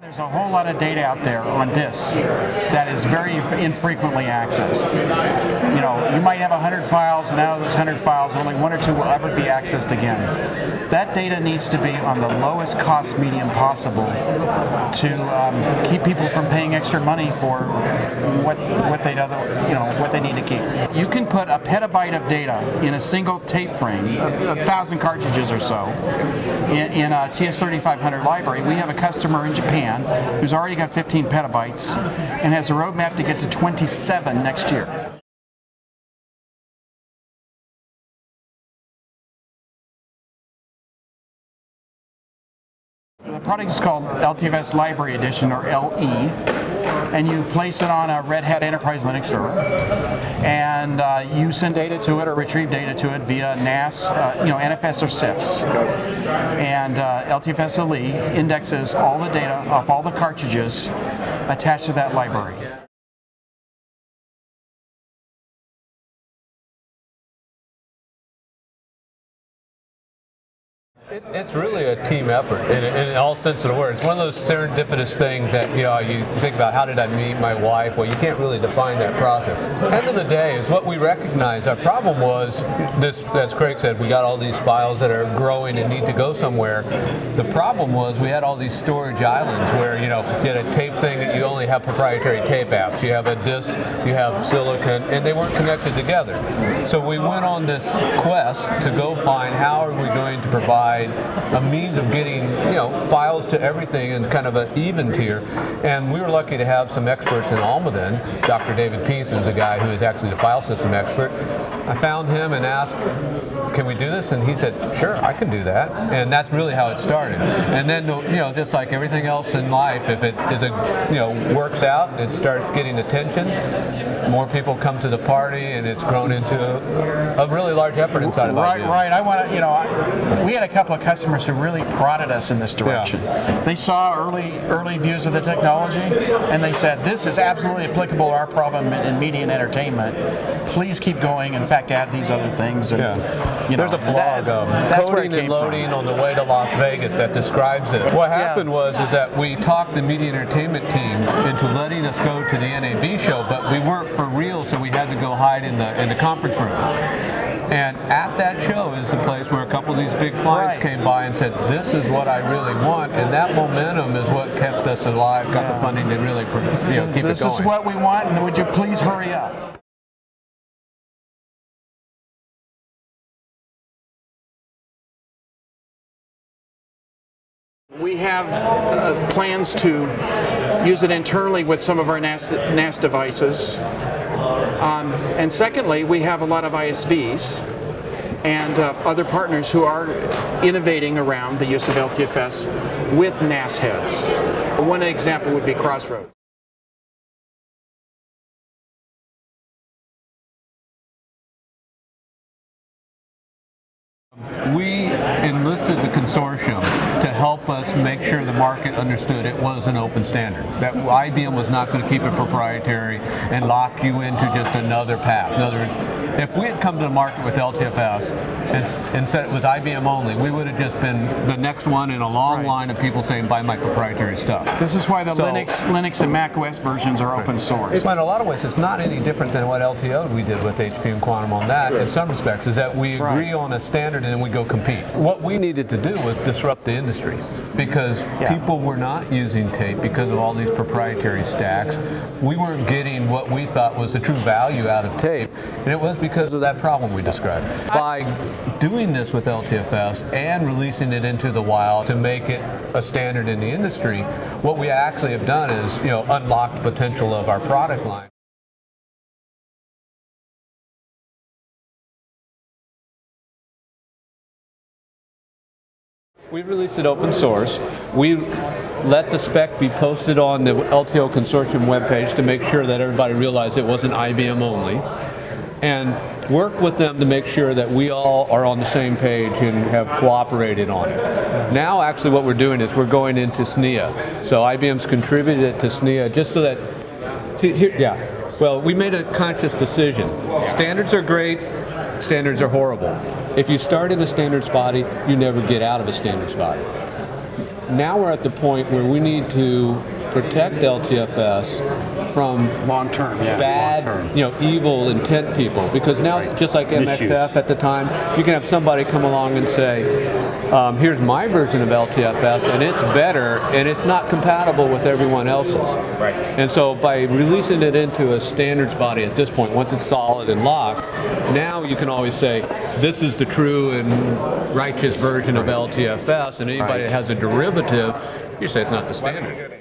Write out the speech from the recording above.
There's a whole lot of data out there on disks that is very infrequently accessed. You know, you might have 100 files, and out of those 100 files, only 1 or 2 will ever be accessed again. That data needs to be on the lowest cost medium possible to keep people from paying extra money for what they need to keep. You can put a petabyte of data in a single tape frame, 1,000 cartridges or so, in a TS3500 library. We have a customer in Japan who's already got 15 petabytes and has a roadmap to get to 27 next year. The product is called LTFS Library Edition, or LE, and you place it on a Red Hat Enterprise Linux server, and you send data to it or retrieve data to it via NAS, NFS or CIFS. And LTFS LE indexes all the data off all the cartridges attached to that library. It's really a team effort in all sense of the word. It's one of those serendipitous things that, you think about, how did I meet my wife? Well, you can't really define that process. End of the day is what we recognize. Our problem was this, as Craig said, we got all these files that are growing and need to go somewhere. The problem was we had all these storage islands where, you had a tape thing that you only have proprietary tape apps. You have a disk, you have silicon, and they weren't connected together. So we went on this quest to go find how are we going to provide a means of getting files to everything in kind of an even tier, and we were lucky to have some experts in Almaden. Dr. David Peace is a guy who is actually the file system expert. I found him and asked, can we do this? And he said, sure, I can do that. And that's really how it started. And then, just like everything else in life, if it is works out, it starts getting attention, more people come to the party, and it's grown into a really large effort inside of IBM. Right. I want to, we had a couple of customers who really prodded us in this direction. Yeah. They saw early views of the technology, and they said, this is absolutely applicable to our problem in media and entertainment. Please keep going. In fact, add these other things. And, there's a blog, Coding and Loading on the Way to Las Vegas, that describes it. What happened was that we talked the media entertainment team into letting us go to the NAB show, but we weren't for real, so we had to go hide in the conference room. And at that show is the place where a couple of these big clients came by and said, this is what I really want, and that momentum is what kept us alive, got the funding to really keep it going. This is what we want, and would you please hurry up? We have plans to use it internally with some of our NAS devices. And secondly, we have a lot of ISVs and other partners who are innovating around the use of LTFS with NAS heads. One example would be Crossroads. We enlisted the consortium to help us make sure the market understood it was an open standard, that IBM was not going to keep it proprietary and lock you into just another path. In other words, if we had come to the market with LTFS and said it was IBM only, we would have just been the next one in a long line of people saying, buy my proprietary stuff. This is why the Linux and Mac OS versions are open source. In a lot of ways, it's not any different than what LTO we did with HP and Quantum on that. In some respects, is that we agree on a standard and then we go compete. What we needed to do was disrupt the industry, because people were not using tape because of all these proprietary stacks. We weren't getting what we thought was the true value out of tape, and it was because of that problem we described. By doing this with LTFS and releasing it into the wild to make it a standard in the industry, what we actually have done is unlocked the potential of our product line. We released it open source. We let the spec be posted on the LTO Consortium webpage to make sure that everybody realized it wasn't IBM only, and work with them to make sure that we all are on the same page and have cooperated on it. Now actually what we're doing is we're going into SNIA. So IBM's contributed it to SNIA just so that, well, we made a conscious decision. Standards are great, standards are horrible. If you start in a standards body, you never get out of a standards body. now we're at the point where we need to protect LTFS from long-term, bad, evil intent people. Because now, just like MXF at the time, you can have somebody come along and say, here's my version of LTFS, and it's better, and it's not compatible with everyone else's. Right. And so by releasing it into a standards body at this point, once it's solid and locked, now you can always say, this is the true and righteous version of LTFS, and anybody that has a derivative, you say it's not the standard.